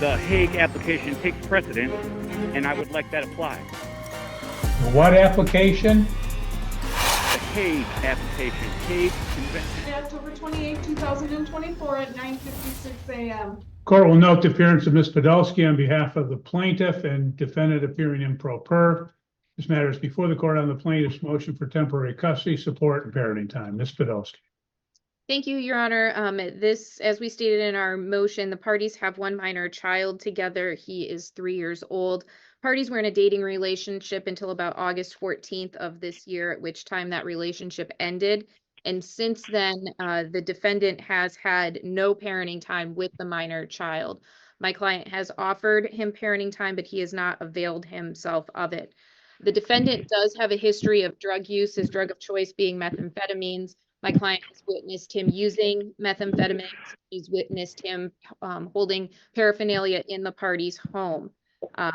the Hague application takes precedence, and I would like that applied. What application? The Hague application, Hague Convention. October 28, 2024 at 9:56 a.m. Court will note the appearance of Ms. Podolsky on behalf of the plaintiff and defendant appearing in pro per. This matter is before the court on the plaintiff's motion for temporary custody, support, and parenting time. Ms. Podolsky. Thank you, Your Honor. This, as we stated in our motion, the parties have one minor child together. He is 3 years old. Parties were in a dating relationship until about August 14th of this year, at which time that relationship ended. And since then, the defendant has had no parenting time with the minor child. My client has offered him parenting time, but he has not availed himself of it. The defendant does have a history of drug use, his drug of choice being methamphetamines. My client has witnessed him using methamphetamines. He's witnessed him holding paraphernalia in the party's home.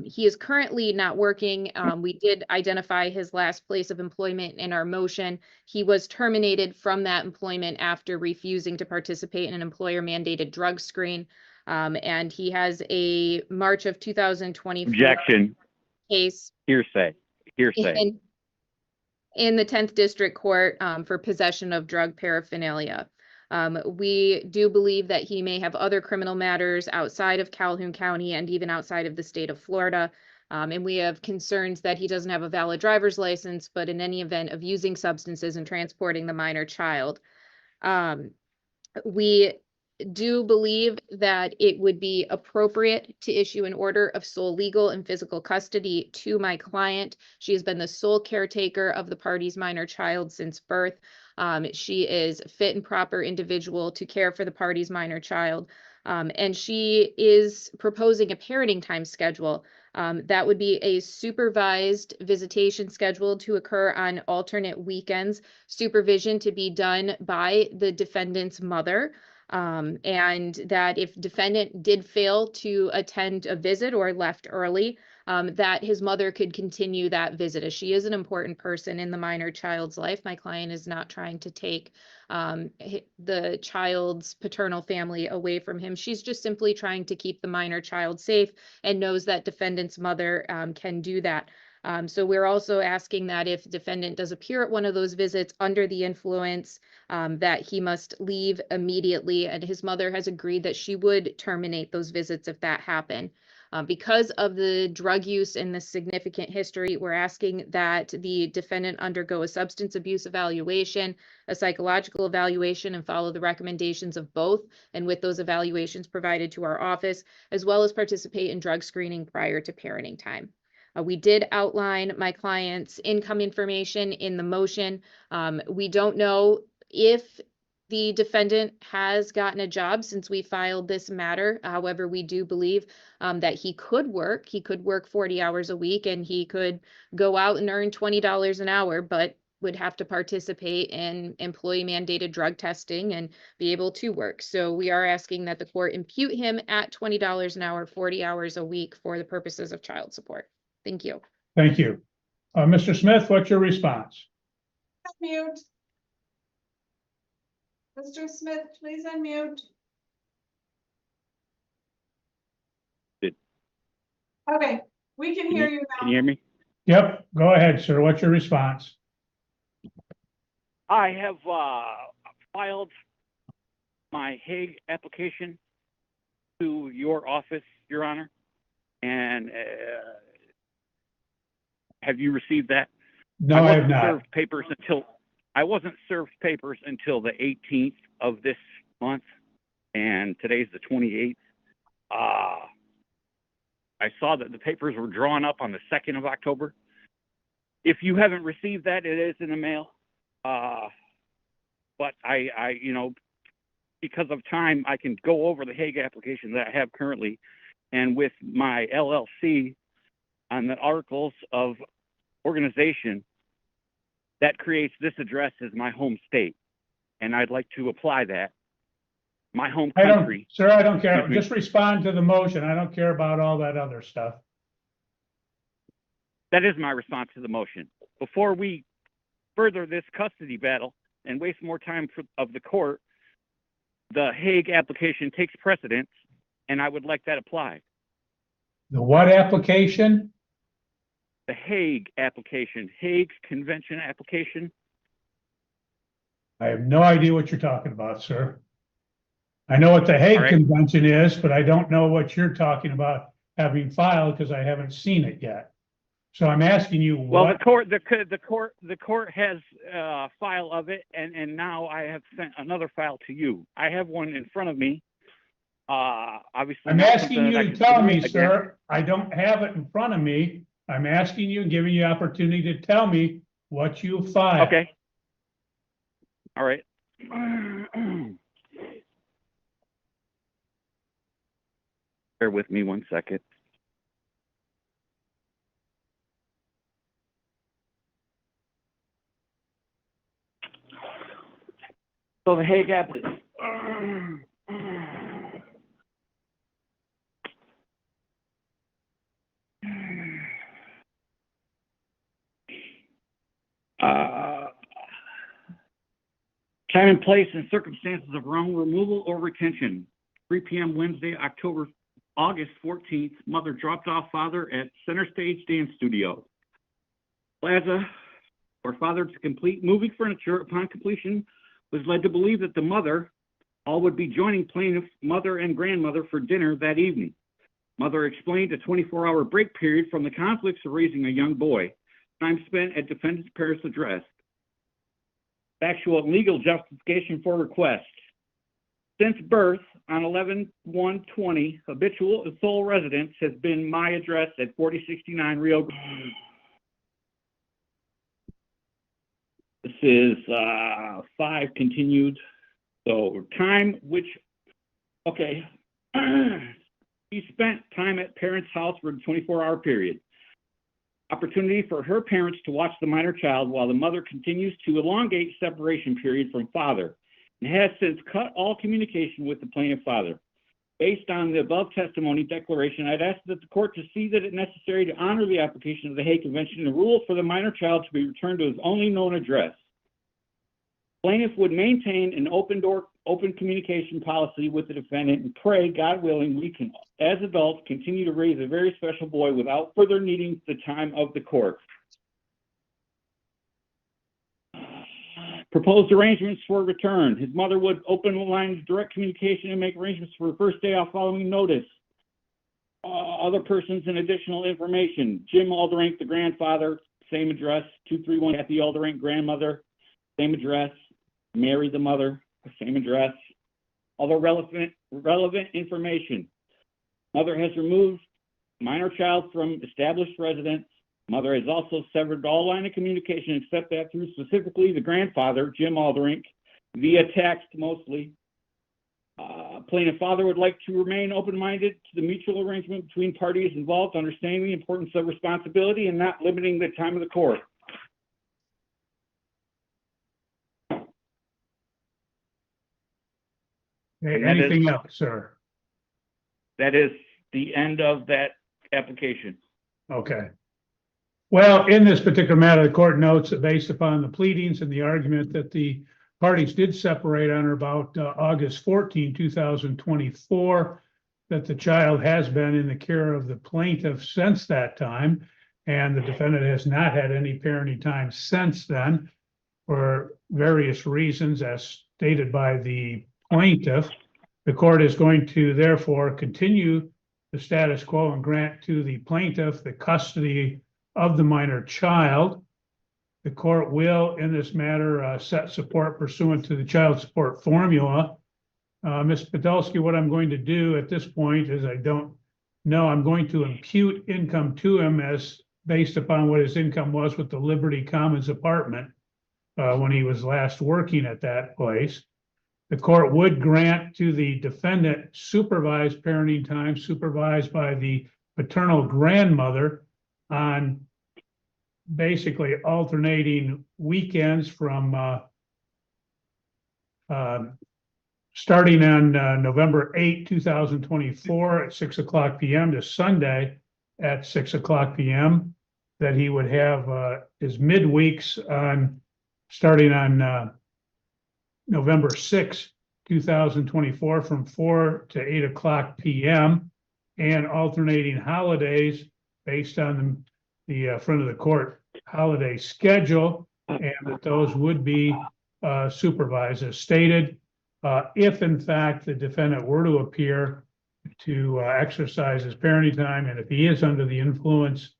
He is currently not working. We did identify his last place of employment in our motion. He was terminated from that employment after refusing to participate in an employer-mandated drug screen. And he has a March of 2024 Objection. case. Hearsay. In the 10th District Court for possession of drug paraphernalia. We do believe that he may have other criminal matters outside of Calhoun County and even outside of the state of Florida. And we have concerns that he doesn't have a valid driver's license, but in any event of using substances and transporting the minor child. We do believe that it would be appropriate to issue an order of sole legal and physical custody to my client. She has been the sole caretaker of the party's minor child since birth. She is a fit and proper individual to care for the party's minor child. And she is proposing a parenting time schedule. That would be a supervised visitation schedule to occur on alternate weekends, supervision to be done by the defendant's mother. And that if defendant did fail to attend a visit or left early, that his mother could continue that visit, as she is an important person in the minor child's life. My client is not trying to take the child's paternal family away from him. She's just simply trying to keep the minor child safe and knows that defendant's mother can do that. So we're also asking that if defendant does appear at one of those visits under the influence, that he must leave immediately, and his mother has agreed that she would terminate those visits if that happened. Because of the drug use and the significant history, we're asking that the defendant undergo a substance abuse evaluation, a psychological evaluation, and follow the recommendations of both, and with those evaluations provided to our office, as well as participate in drug screening prior to parenting time. We did outline my client's income information in the motion. We don't know if the defendant has gotten a job since we filed this matter. However, we do believe that he could work. He could work 40 hours a week and he could go out and earn $20 an hour, but would have to participate in employee mandated drug testing and be able to work. So we are asking that the court impute him at $20 an hour, 40 hours a week for the purposes of child support. Thank you. Thank you. Mr. Smith, what's your response? Unmute. Mr. Smith, please unmute. Okay, we can hear you now. Can you hear me? Yep, go ahead, sir. What's your response? I have filed my Hague application to your office, Your Honor, and have you received that? No, I have not. I wasn't served papers until the 18th of this month, and today's the 28th. I saw that the papers were drawn up on the 2nd of October. If you haven't received that, it is in the mail. But I, because of time, I can go over the Hague application that I have currently, and with my LLC on the articles of organization, that creates this address as my home state, and I'd like to apply that. My home country. Sir, I don't care. Just respond to the motion. I don't care about all that other stuff. That is my response to the motion. Before we further this custody battle and waste more time of the court, the Hague application takes precedence, and I would like that applied. The what application? The Hague application, Hague Convention application. I have no idea what you're talking about, sir. I know what the Hague All right. Convention is, but I don't know what you're talking about having filed because I haven't seen it yet. So I'm asking you Well, what. the court has a file of it, and now I have sent another file to you. I have one in front of me. Obviously, I'm not asking something you that I to can tell me, submit again. sir. I don't have it in front of me. I'm asking you and giving you the opportunity to tell me what you filed. Okay. All right. Bear with me 1 second. So the Hague application. Time and place and circumstances of wrong removal or retention. 3 p.m. Wednesday, August 14th, mother dropped off father at Center Stage Dance Studio Plaza for father to complete moving furniture. Upon completion, was led to believe that the mother all would be joining plaintiff mother and grandmother for dinner that evening. Mother explained a 24-hour break period from the conflicts of raising a young boy, time spent at defendant's parents' address. Factual and legal justification for request. Since birth on 11/1/20, habitual and sole residence has been my address at 4069 Rio Grande. This is 5 continued. So time which, okay. He spent time at parents' house for a 24-hour period. Opportunity for her parents to watch the minor child while the mother continues to elongate separation period from father and has since cut all communication with the plaintiff father. Based on the above testimony declaration, I'd ask that the court to see that it's necessary to honor the application of the Hague Convention and rule for the minor child to be returned to his only known address. Plaintiff would maintain an open communication policy with the defendant and pray, God willing, we can, as adults, continue to raise a very special boy without further needing the time of the court. Proposed arrangements for return. His mother would open the line of direct communication and make arrangements for the first day off following notice. Other persons and additional information. Jim Alderink, the grandfather, same address, 231 Kathy Alderink, grandmother, same address. Mary, the mother, same address. Other relevant information. Mother has removed minor child from established residence. Mother has also severed all line of communication except that through specifically the grandfather, Jim Alderink, via text mostly. Plaintiff father would like to remain open-minded to the mutual arrangement between parties involved, understanding the importance of responsibility and not limiting the time of the court. Okay, anything else, sir? That is the end of that application. Okay. Well, in this particular matter, the court notes that based upon the pleadings and the argument that the parties did separate on or about August 14, 2024, that the child has been in the care of the plaintiff since that time, and the defendant has not had any parenting time since then for various reasons as stated by the plaintiff. The court is going to therefore continue the status quo and grant to the plaintiff the custody of the minor child. The court will, in this matter, set support pursuant to the child support formula. Ms. Podolsky, what I'm going to do at this point is I don't know, I'm going to impute income to him as based upon what his income was with the Liberty Commons apartment when he was last working at that place. The court would grant to the defendant supervised parenting time supervised by the paternal grandmother on basically alternating weekends from starting on November 8, 2024 at 6:00 p.m. to Sunday at 6:00 p.m. that he would have his midweeks on starting on November 6, 2024 from 4 to 8 o'clock PM and alternating holidays based on the front of the court holiday schedule, and that those would be supervised as stated. If in fact the defendant were to appear to exercise his parenting time, and if he is under the influence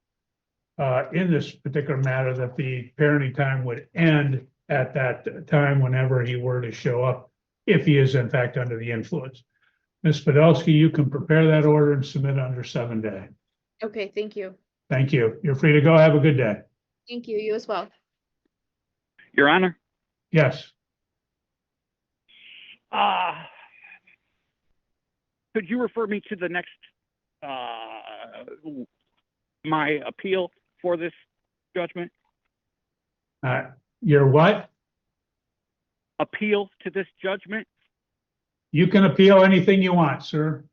in this particular matter, that the parenting time would end at that time whenever he were to show up, if he is in fact under the influence. Ms. Podolsky, you can prepare that order and submit under 7 day. Okay, thank you. Thank you. You're free to go. Have a good day. Thank you. You as well. Your Honor, Yes. could you refer me to the next, my appeal for this judgment? Your what? Appeal to this judgment? You can appeal anything you want, sir.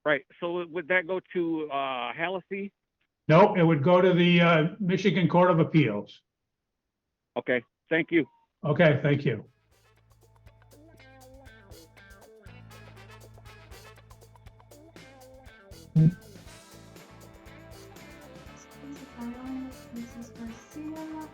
Right. So would that go to Hallacy? Nope, it would go to the Michigan Court of Appeals. Okay. Thank you. Okay, thank you. Mrs. Garcia,